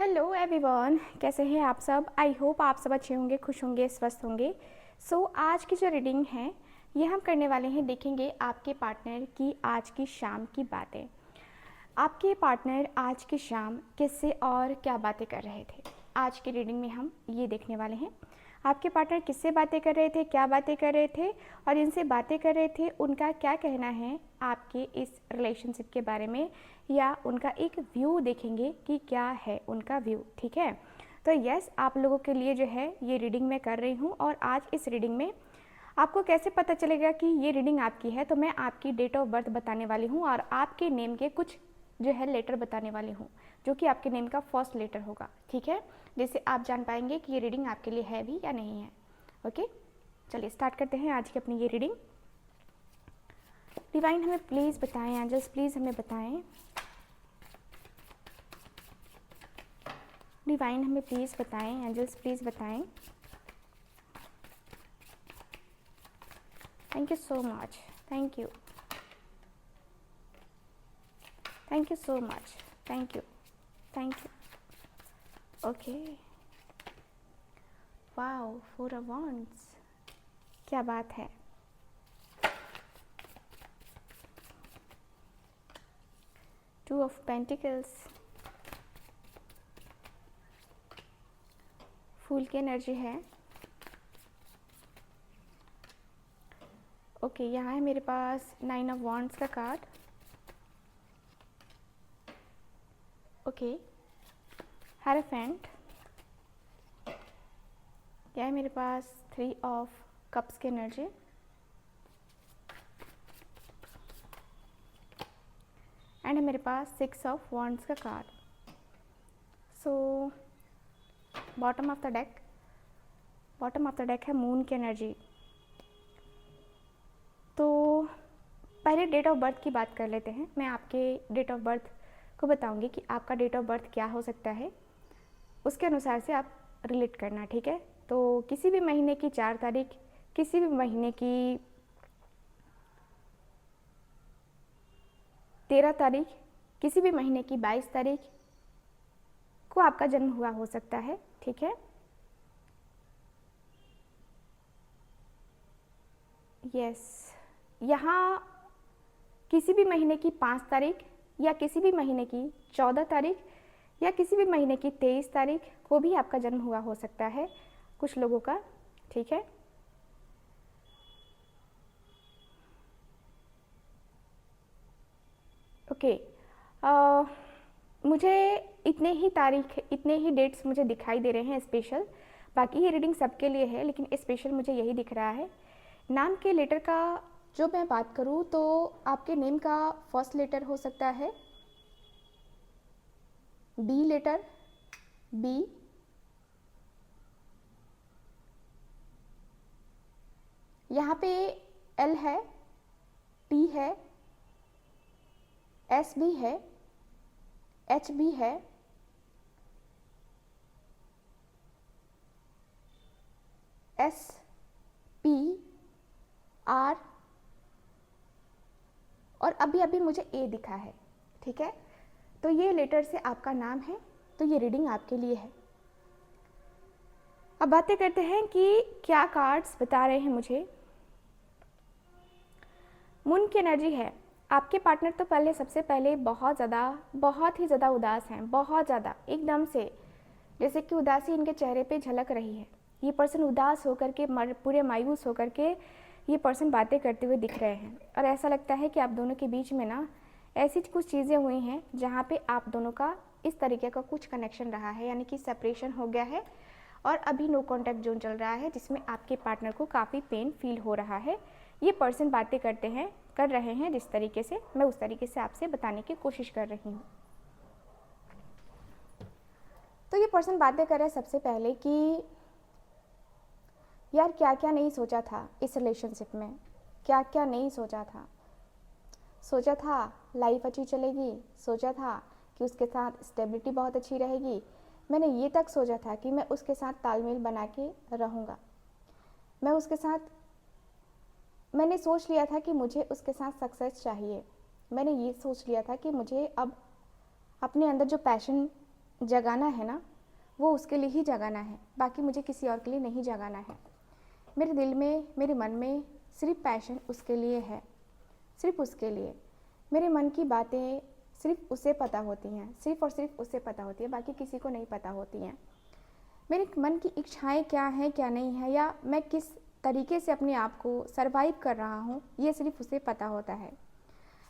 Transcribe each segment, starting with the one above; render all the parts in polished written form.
Hello everyone, कैसे हैं आप सब। आई होप आप सब अच्छे होंगे, खुश होंगे, स्वस्थ होंगे। आज की जो रीडिंग है ये हम करने वाले हैं, देखेंगे आपके पार्टनर की आज की शाम की बातें। आपके पार्टनर आज की शाम किससे और क्या बातें कर रहे थे, आज की रीडिंग में हम ये देखने वाले हैं। आपके पार्टनर किससे बातें कर रहे थे, क्या बातें कर रहे थे और इनसे बातें कर रहे थे, उनका क्या कहना है आपके इस रिलेशनशिप के बारे में, या उनका एक व्यू देखेंगे कि क्या है उनका व्यू। ठीक है, तो यस, आप लोगों के लिए जो है ये रीडिंग मैं कर रही हूँ। और आज इस रीडिंग में आपको कैसे पता चलेगा कि ये रीडिंग आपकी है, तो मैं आपकी डेट ऑफ बर्थ बताने वाली हूँ और आपके नेम के कुछ जो है लेटर बताने वाली हूँ, जो कि आपके नेम का फर्स्ट लेटर होगा। ठीक है, जिससे आप जान पाएंगे कि ये रीडिंग आपके लिए है भी या नहीं है। ओके, चलिए स्टार्ट करते हैं आज की अपनी ये रीडिंग। डिवाइन हमें प्लीज़ बताएं, एंजल्स प्लीज़ हमें बताएं, डिवाइन हमें प्लीज़ बताएं, एंजल्स प्लीज़ बताएं। Thank you so much, thank you, thank you so much, thank you, thank you. Okay, wow, 4 of wands, क्या बात है। टू ऑफ पेंटिकल्स, फूल की एनर्जी है। ओके, यहाँ है मेरे पास 9 ऑफ वांड्स का कार्ड। ओके, हेरोफेंट, यह है मेरे पास 3 ऑफ कप्स की एनर्जी। एंड है मेरे पास 6 ऑफ वांड्स का card. So bottom of the deck, bottom of the deck है मून की एनर्जी। तो पहले डेट ऑफ बर्थ की बात कर लेते हैं। मैं आपके डेट ऑफ बर्थ को बताऊंगी कि आपका डेट ऑफ बर्थ क्या हो सकता है, उसके अनुसार से आप रिलेट करना। ठीक है, तो किसी भी महीने की 4 तारीख, किसी भी महीने की 13 तारीख, किसी भी महीने की 22 तारीख को आपका जन्म हुआ हो सकता है। ठीक है, यस, यहाँ किसी भी महीने की 5 तारीख या किसी भी महीने की 14 तारीख या किसी भी महीने की 23 तारीख को भी आपका जन्म हुआ हो सकता है कुछ लोगों का। ठीक है, ओके, मुझे इतने ही तारीख, इतने ही डेट्स मुझे दिखाई दे रहे हैं स्पेशल। बाकी ये रीडिंग सबके लिए है, लेकिन स्पेशल मुझे यही दिख रहा है। नाम के लेटर का जो मैं बात करूँ तो आपके नेम का फर्स्ट लेटर हो सकता है बी लेटर, बी, यहाँ पे एल है, टी है, एस भी है, एच भी है, एस, पी, आर और अभी अभी मुझे ए दिखा है। ठीक है, तो ये लेटर से आपका नाम है, तो ये रीडिंग आपके लिए है। अब बातें करते हैं कि क्या कार्ड्स बता रहे हैं मुझे। मून की एनर्जी है। आपके पार्टनर तो पहले, सबसे पहले बहुत ही ज़्यादा उदास हैं, बहुत ज़्यादा, एकदम से जैसे कि उदासी इनके चेहरे पे झलक रही है। ये पर्सन उदास होकर के, पूरे मायूस होकर के ये पर्सन बातें करते हुए दिख रहे हैं। और ऐसा लगता है कि आप दोनों के बीच में ना ऐसी कुछ चीज़ें हुई हैं जहाँ पे आप दोनों का इस तरीके का कुछ कनेक्शन रहा है, यानी कि सेपरेशन हो गया है और अभी नो कॉन्टैक्ट जोन चल रहा है, जिसमें आपके पार्टनर को काफ़ी पेन फील हो रहा है। ये पर्सन बातें कर रहे हैं जिस तरीके से, मैं उस तरीके से आपसे बताने की कोशिश कर रही हूँ। तो ये पर्सन बातें कर रहे हैं सबसे पहले कि यार क्या क्या नहीं सोचा था इस रिलेशनशिप में, क्या क्या नहीं सोचा था। सोचा था लाइफ अच्छी चलेगी, सोचा था कि उसके साथ स्टेबिलिटी बहुत अच्छी रहेगी, मैंने ये तक सोचा था कि मैं उसके साथ तालमेल बना के रहूँगा। मैंने सोच लिया था कि मुझे उसके साथ सक्सेस चाहिए। मैंने ये सोच लिया था कि मुझे अब अपने अंदर जो पैशन जगाना है ना, वो उसके लिए ही जगाना है, बाकी मुझे किसी और के लिए नहीं जगाना है। मेरे दिल में, मेरे मन में सिर्फ पैशन उसके लिए है, सिर्फ उसके लिए। मेरे मन की बातें सिर्फ उसे पता होती हैं, सिर्फ और सिर्फ उसे पता होती है, बाकी किसी को नहीं पता होती हैं। मेरे मन की इच्छाएं क्या हैं क्या नहीं है, या मैं किस तरीके से अपने आप को सरवाइव कर रहा हूँ, ये सिर्फ उसे पता होता है।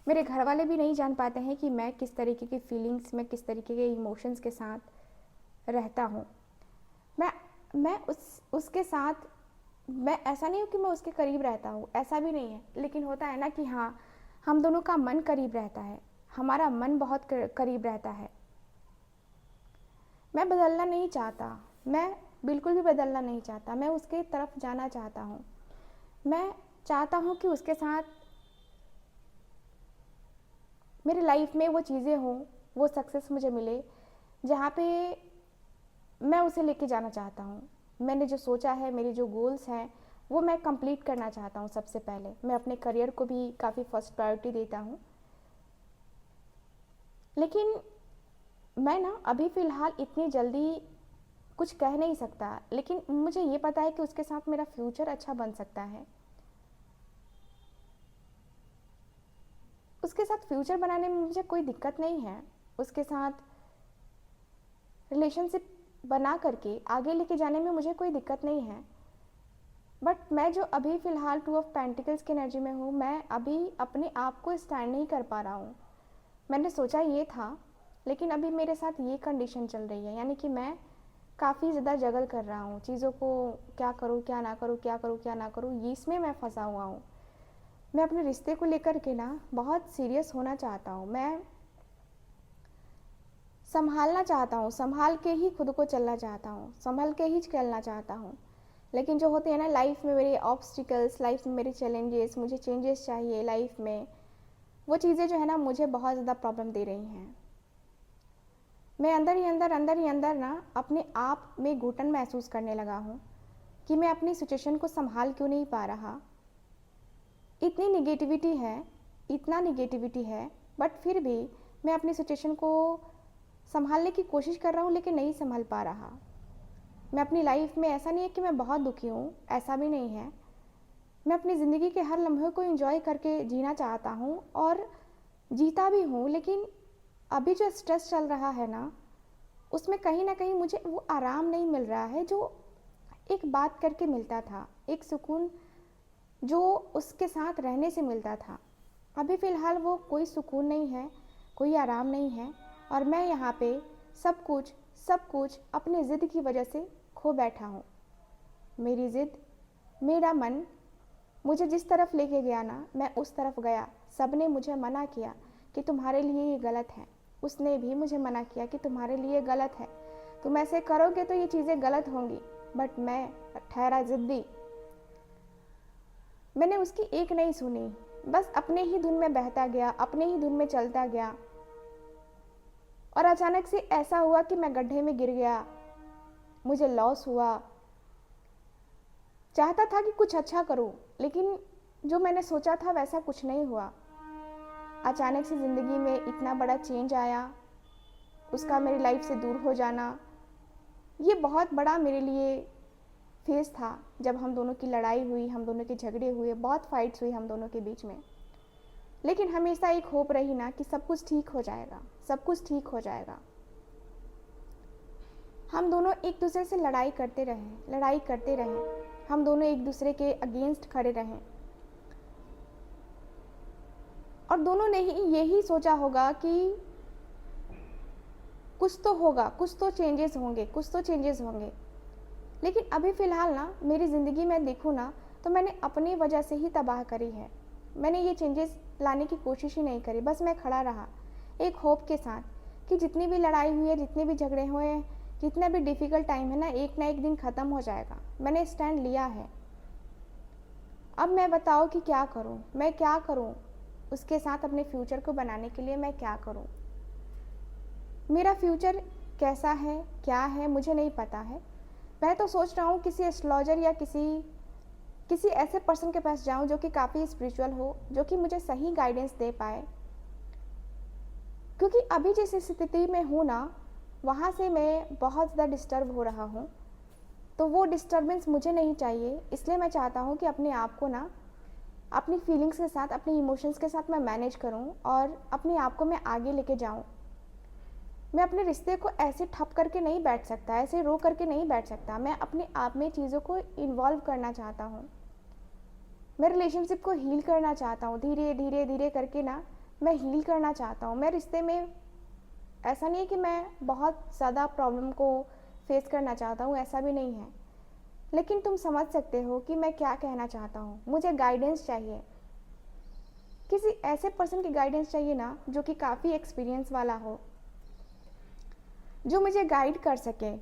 मेरे घर वाले भी नहीं जान पाते हैं कि मैं किस तरीके की फीलिंग्स में, किस तरीके के इमोशंस के साथ रहता हूँ। मैं उसके साथ, मैं ऐसा नहीं हूँ कि मैं उसके करीब रहता हूँ, ऐसा भी नहीं है, लेकिन होता है ना कि हाँ, हम दोनों का मन करीब रहता है, हमारा मन बहुत करीब रहता है। मैं बदलना नहीं चाहता, मैं बिल्कुल भी बदलना नहीं चाहता, मैं उसके तरफ जाना चाहता हूँ। मैं चाहता हूँ कि उसके साथ मेरी लाइफ में वो चीज़ें हों, वो सक्सेस मुझे मिले जहाँ पे मैं उसे लेके जाना चाहता हूँ। मैंने जो सोचा है, मेरे जो गोल्स हैं, वो मैं कंप्लीट करना चाहता हूँ। सबसे पहले मैं अपने करियर को भी काफ़ी फर्स्ट प्रायोरिटी देता हूँ, लेकिन मैं ना अभी फ़िलहाल इतनी जल्दी कुछ कह नहीं सकता, लेकिन मुझे ये पता है कि उसके साथ मेरा फ्यूचर अच्छा बन सकता है। उसके साथ फ्यूचर बनाने में मुझे कोई दिक्कत नहीं है, उसके साथ रिलेशनशिप बना करके आगे लेके जाने में मुझे कोई दिक्कत नहीं है। बट मैं जो अभी फ़िलहाल 2 ऑफ पेंटिकल्स की एनर्जी में हूँ, मैं अभी अपने आप को स्टैंड नहीं कर पा रहा हूँ। मैंने सोचा ये था, लेकिन अभी मेरे साथ ये कंडीशन चल रही है, यानी कि मैं काफ़ी ज़्यादा जगल कर रहा हूँ चीज़ों को, क्या करूँ क्या ना करूँ, क्या करूँ क्या ना करूँ, ये इसमें मैं फंसा हुआ हूँ। मैं अपने रिश्ते को लेकर के ना बहुत सीरियस होना चाहता हूँ, मैं संभालना चाहता हूँ, संभाल के ही खुद को चलना चाहता हूँ, संभल के ही चलना चाहता हूँ। लेकिन जो होते हैं ना लाइफ में मेरे ऑब्स्टिकल्स, लाइफ में मेरे चैलेंजेस, मुझे चेंजेस चाहिए लाइफ में, वो चीज़ें जो है ना मुझे बहुत ज़्यादा प्रॉब्लम दे रही हैं। मैं अंदर ही अंदर ना अपने आप में घुटन महसूस करने लगा हूँ कि मैं अपनी सिचुएशन को संभाल क्यों नहीं पा रहा। इतनी निगेटिविटी है, इतना निगेटिविटी है, बट फिर भी मैं अपनी सिचुएशन को संभालने की कोशिश कर रहा हूँ, लेकिन नहीं संभाल पा रहा। मैं अपनी लाइफ में, ऐसा नहीं है कि मैं बहुत दुखी हूँ, ऐसा भी नहीं है। मैं अपनी ज़िंदगी के हर लम्हे को एंजॉय करके जीना चाहता हूँ और जीता भी हूँ, लेकिन अभी जो स्ट्रेस चल रहा है ना, उसमें कहीं ना कहीं मुझे वो आराम नहीं मिल रहा है जो एक बात करके मिलता था, एक सुकून जो उसके साथ रहने से मिलता था। अभी फ़िलहाल वो कोई सुकून नहीं है, कोई आराम नहीं है, और मैं यहाँ पे सब कुछ अपनी ज़िद की वजह से खो बैठा हूँ। मेरी ज़िद, मेरा मन मुझे जिस तरफ लेके गया ना, मैं उस तरफ गया। सब ने मुझे मना किया कि तुम्हारे लिए ये गलत है, उसने भी मुझे मना किया कि तुम्हारे लिए गलत है, तुम ऐसे करोगे तो ये चीज़ें गलत होंगी। बट मैं ठहरा ज़िद्दी, मैंने उसकी एक नहीं सुनी, बस अपने ही धुन में बहता गया, अपने ही धुन में चलता गया। और अचानक से ऐसा हुआ कि मैं गड्ढे में गिर गया, मुझे लॉस हुआ। चाहता था कि कुछ अच्छा करूं, लेकिन जो मैंने सोचा था वैसा कुछ नहीं हुआ। अचानक से ज़िंदगी में इतना बड़ा चेंज आया, उसका मेरी लाइफ से दूर हो जाना, ये बहुत बड़ा मेरे लिए फेज़ था। जब हम दोनों की लड़ाई हुई, हम दोनों के झगड़े हुए, बहुत फाइट्स हुई हम दोनों के बीच में, लेकिन हमेशा एक होप रही ना कि सब कुछ ठीक हो जाएगा, सब कुछ ठीक हो जाएगा। हम दोनों एक दूसरे से लड़ाई करते रहे, हम दोनों एक दूसरे के अगेंस्ट खड़े रहें, और दोनों ने ही यही सोचा होगा कि कुछ तो होगा, कुछ तो चेंजेस होंगे। लेकिन अभी फ़िलहाल ना मेरी ज़िंदगी में देखूँ ना, तो मैंने अपनी वजह से ही तबाह करी है। मैंने ये चेंजेस लाने की कोशिश ही नहीं करी, बस मैं खड़ा रहा एक होप के साथ कि जितनी भी लड़ाई हुई है, जितने भी झगड़े हुए हैं, जितना भी डिफ़िकल्ट टाइम है ना एक दिन ख़त्म हो जाएगा। मैंने स्टैंड लिया है। अब मैं बताओ कि क्या करूँ, मैं क्या करूँ उसके साथ अपने फ्यूचर को बनाने के लिए, मैं क्या करूँ। मेरा फ्यूचर कैसा है, क्या है, मुझे नहीं पता है। मैं तो सोच रहा हूँ किसी एस्ट्रोलॉजर या किसी ऐसे पर्सन के पास जाऊँ जो कि काफ़ी स्पिरिचुअल हो, जो कि मुझे सही गाइडेंस दे पाए। क्योंकि अभी जिस स्थिति में हूँ ना, वहाँ से मैं बहुत ज़्यादा डिस्टर्ब हो रहा हूँ। तो वो डिस्टर्बेंस मुझे नहीं चाहिए, इसलिए मैं चाहता हूँ कि अपने आप को ना अपनी फीलिंग्स के साथ, अपने इमोशंस के साथ मैं मैनेज करूँ और अपने आप को मैं आगे लेके जाऊँ। मैं अपने रिश्ते को ऐसे ठप करके नहीं बैठ सकता, ऐसे रो करके नहीं बैठ सकता। मैं अपने आप में चीज़ों को इन्वॉल्व करना चाहता हूँ। मैं रिलेशनशिप को हील करना चाहता हूँ, धीरे धीरे धीरे करके ना मैं हील करना चाहता हूँ। मैं रिश्ते में, ऐसा नहीं है कि मैं बहुत ज़्यादा प्रॉब्लम को फेस करना चाहता हूँ, ऐसा भी नहीं है। लेकिन तुम समझ सकते हो कि मैं क्या कहना चाहता हूँ। मुझे गाइडेंस चाहिए, किसी ऐसे पर्सन की गाइडेंस चाहिए ना जो कि काफ़ी एक्सपीरियंस वाला हो, जो मुझे गाइड कर सके,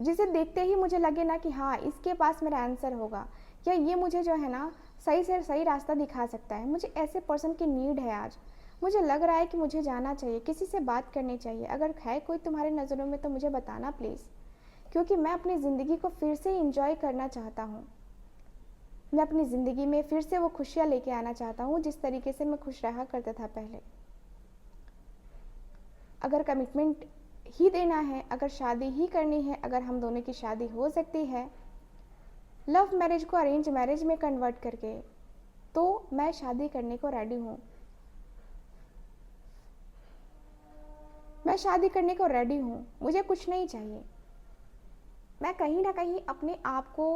जिसे देखते ही मुझे लगे ना कि हाँ, इसके पास मेरा आंसर होगा, या ये मुझे जो है ना सही से सही रास्ता दिखा सकता है। मुझे ऐसे पर्सन की नीड है आज। मुझे लग रहा है कि मुझे जाना चाहिए, किसी से बात करनी चाहिए। अगर है कोई तुम्हारे नज़रों में तो मुझे बताना प्लीज़, क्योंकि मैं अपनी ज़िंदगी को फिर से इंजॉय करना चाहता हूँ। मैं अपनी ज़िंदगी में फिर से वो खुशियाँ लेके आना चाहता हूँ जिस तरीके से मैं खुश रहा करता था पहले। अगर कमिटमेंट ही देना है, अगर शादी ही करनी है, अगर हम दोनों की शादी हो सकती है लव मैरिज को अरेंज मैरिज में कन्वर्ट करके, तो मैं शादी करने को रेडी हूँ। मैं शादी करने को रेडी हूँ, मुझे कुछ नहीं चाहिए। मैं कहीं ना कहीं अपने आप को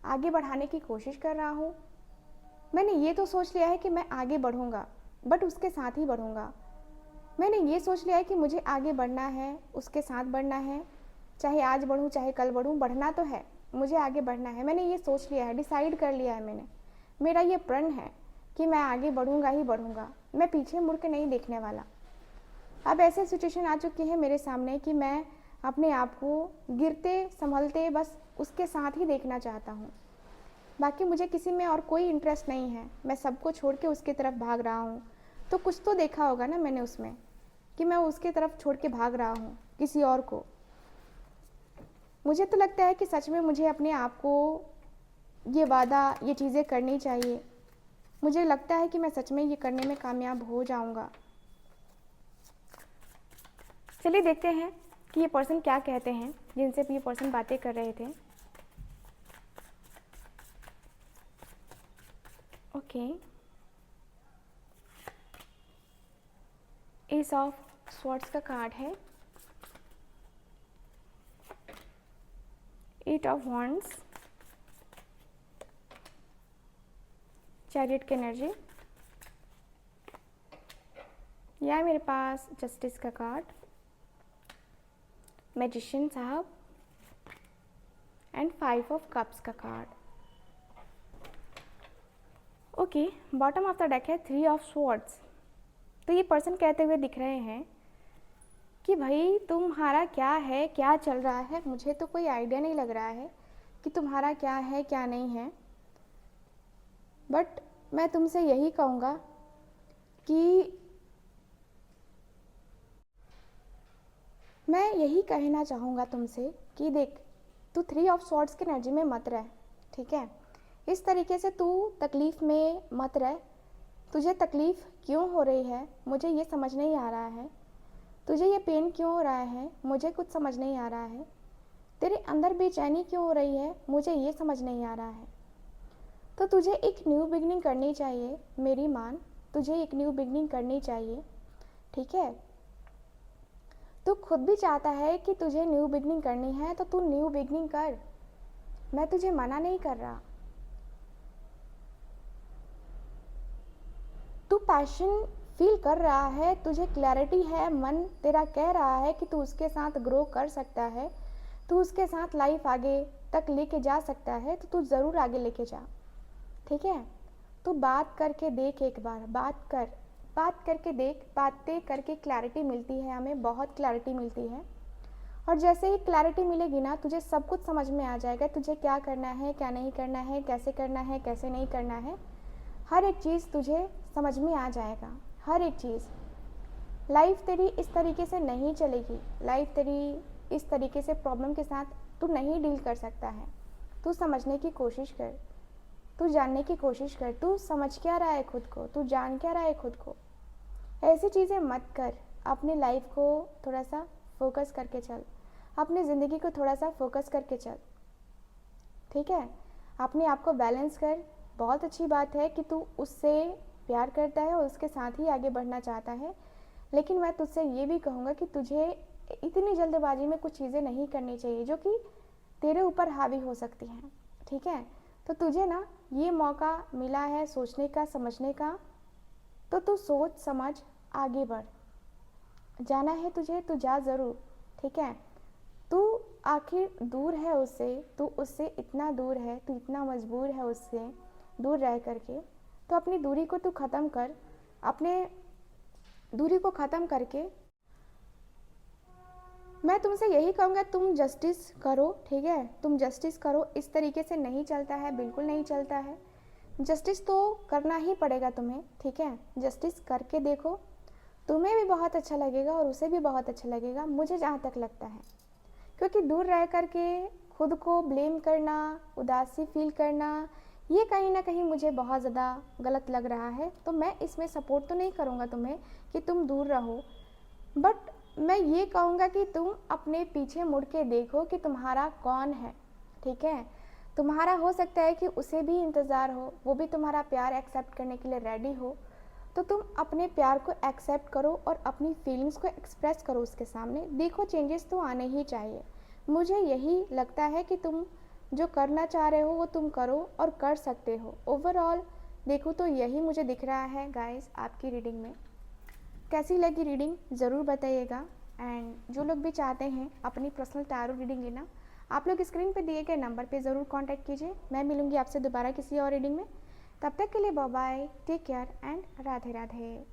आगे बढ़ाने की कोशिश कर रहा हूँ। मैंने ये तो सोच लिया है कि मैं आगे बढ़ूँगा, बट उसके साथ ही बढ़ूँगा। मैंने ये सोच लिया है कि मुझे आगे बढ़ना है, उसके साथ बढ़ना है। चाहे आज बढ़ूँ चाहे कल बढ़ूँ, बढ़ना तो है, मुझे आगे बढ़ना है। मैंने ये सोच लिया है, डिसाइड कर लिया है मैंने। मेरा ये प्रण है कि मैं आगे बढ़ूँगा ही बढ़ूँगा, मैं पीछे मुड़ के नहीं देखने वाला। अब ऐसे सिचुएशन आ चुकी है मेरे सामने कि मैं अपने आप को गिरते संभलते बस उसके साथ ही देखना चाहता हूँ। बाकी मुझे किसी में और कोई इंटरेस्ट नहीं है। मैं सबको छोड़ के उसकी तरफ भाग रहा हूँ। तो कुछ तो देखा होगा ना मैंने उसमें कि मैं उसके तरफ छोड़ के भाग रहा हूँ किसी और को। मुझे तो लगता है कि सच में मुझे अपने आप को ये वादा, ये चीज़ें करनी चाहिए। मुझे लगता है कि मैं सच में ये करने में कामयाब हो जाऊँगा। चलिए देखते हैं कि ये पर्सन क्या कहते हैं जिनसे ये पर्सन बातें कर रहे थे। ओके, एस ऑफ स्वॉर्ड्स का कार्ड है, एट ऑफ वॉन्ड्स, चैरियट की एनर्जी, यह है मेरे पास जस्टिस का कार्ड, मैजिशियन साहब, एंड 5 ऑफ कप्स का card. Okay, bottom of the deck है 3 ऑफ स्वॉर्ड्स। तो ये पर्सन कहते हुए दिख रहे हैं कि भाई तुम्हारा क्या है, क्या चल रहा है, मुझे तो कोई आइडिया नहीं लग रहा है कि तुम्हारा क्या है क्या नहीं है। बट मैं तुमसे यही कहूँगा कि मैं यही कहना चाहूँगा तुमसे कि देख, तू 3 ऑफ स्वॉर्ड्स की एनर्जी में मत रह, ठीक है। इस तरीके से तू तकलीफ़ में मत रह। तुझे तकलीफ़ क्यों हो रही है मुझे ये समझ नहीं आ रहा है। तुझे ये पेन क्यों हो रहा है मुझे कुछ समझ नहीं आ रहा है। तेरे अंदर बेचैनी क्यों हो रही है मुझे ये समझ नहीं आ रहा है। तो तुझे एक न्यू बिगनिंग करनी चाहिए मेरी मान, तुझे एक न्यू बिगनिंग करनी चाहिए, ठीक है। तू खुद भी चाहता है कि तुझे न्यू बिगनिंग करनी है तो तू न्यू बिगनिंग कर, मैं तुझे मना नहीं कर रहा। तू पैशन फील कर रहा है, तुझे क्लैरिटी है, मन तेरा कह रहा है कि तू उसके साथ ग्रो कर सकता है, तू उसके साथ लाइफ आगे तक लेके जा सकता है, तो तू ज़रूर आगे लेके जा, ठीक है। तू बात करके देख, एक बार बात करके देख। बातें करके क्लैरिटी मिलती है हमें, बहुत क्लैरिटी मिलती है। और जैसे ही क्लैरिटी मिलेगी ना तुझे सब कुछ समझ में आ जाएगा, तुझे क्या करना है क्या नहीं करना है, कैसे करना है कैसे नहीं करना है। हर एक चीज़ तुझे समझ में आ जाएगा, हर एक चीज़। लाइफ तेरी इस तरीके से नहीं चलेगी, लाइफ तेरी इस तरीके से प्रॉब्लम के साथ तू नहीं डील कर सकता है। तू समझने की कोशिश कर, तू जानने की कोशिश कर, तू समझ क्या रहा है खुद को, तू जान क्या रहा है खुद को। ऐसी चीज़ें मत कर, अपनी लाइफ को थोड़ा सा फोकस करके चल, अपनी ज़िंदगी को थोड़ा सा फोकस करके चल, ठीक है। अपने आप को बैलेंस कर। बहुत अच्छी बात है कि तू उससे प्यार करता है और उसके साथ ही आगे बढ़ना चाहता है, लेकिन मैं तुझसे ये भी कहूँगा कि तुझे इतनी जल्दबाजी में कुछ चीज़ें नहीं करनी चाहिए जो कि तेरे ऊपर हावी हो सकती हैं, ठीक है। तो तुझे ना ये मौका मिला है सोचने का, समझने का, तो तू सोच समझ आगे बढ़। जाना है तुझे तो जा ज़रूर, ठीक है। तू आखिर दूर है उससे, तू उससे इतना दूर है, तू इतना मजबूर है उससे दूर रह करके, तो अपनी दूरी को तू ख़त्म कर। अपने दूरी को ख़त्म करके मैं तुमसे यही कहूँगा, तुम जस्टिस करो, ठीक है। तुम जस्टिस करो, इस तरीके से नहीं चलता है, बिल्कुल नहीं चलता है। जस्टिस तो करना ही पड़ेगा तुम्हें, ठीक है। जस्टिस करके देखो, तुम्हें भी बहुत अच्छा लगेगा और उसे भी बहुत अच्छा लगेगा, मुझे जहाँ तक लगता है। क्योंकि दूर रह कर के खुद को ब्लेम करना, उदासी फील करना, ये कहीं ना कहीं मुझे बहुत ज़्यादा गलत लग रहा है। तो मैं इसमें सपोर्ट तो नहीं करूँगा तुम्हें कि तुम दूर रहो, बट मैं ये कहूँगा कि तुम अपने पीछे मुड़ के देखो कि तुम्हारा कौन है, ठीक है। तुम्हारा हो सकता है कि उसे भी इंतज़ार हो, वो भी तुम्हारा प्यार एक्सेप्ट करने के लिए रेडी हो, तो तुम अपने प्यार को एक्सेप्ट करो और अपनी फीलिंग्स को एक्सप्रेस करो उसके सामने। देखो चेंजेस तो आने ही चाहिए। मुझे यही लगता है कि तुम जो करना चाह रहे हो वो तुम करो और कर सकते हो। ओवरऑल देखो तो यही मुझे दिख रहा है गाइस आपकी रीडिंग में। कैसी लगी रीडिंग ज़रूर बताइएगा। एंड जो लोग भी चाहते हैं अपनी पर्सनल टैरो रीडिंग लेना, आप लोग स्क्रीन पे दिए गए नंबर पे ज़रूर कांटेक्ट कीजिए। मैं मिलूँगी आपसे दोबारा किसी और रीडिंग में। तब तक के लिए bye bye, take care and Radhe Radhe.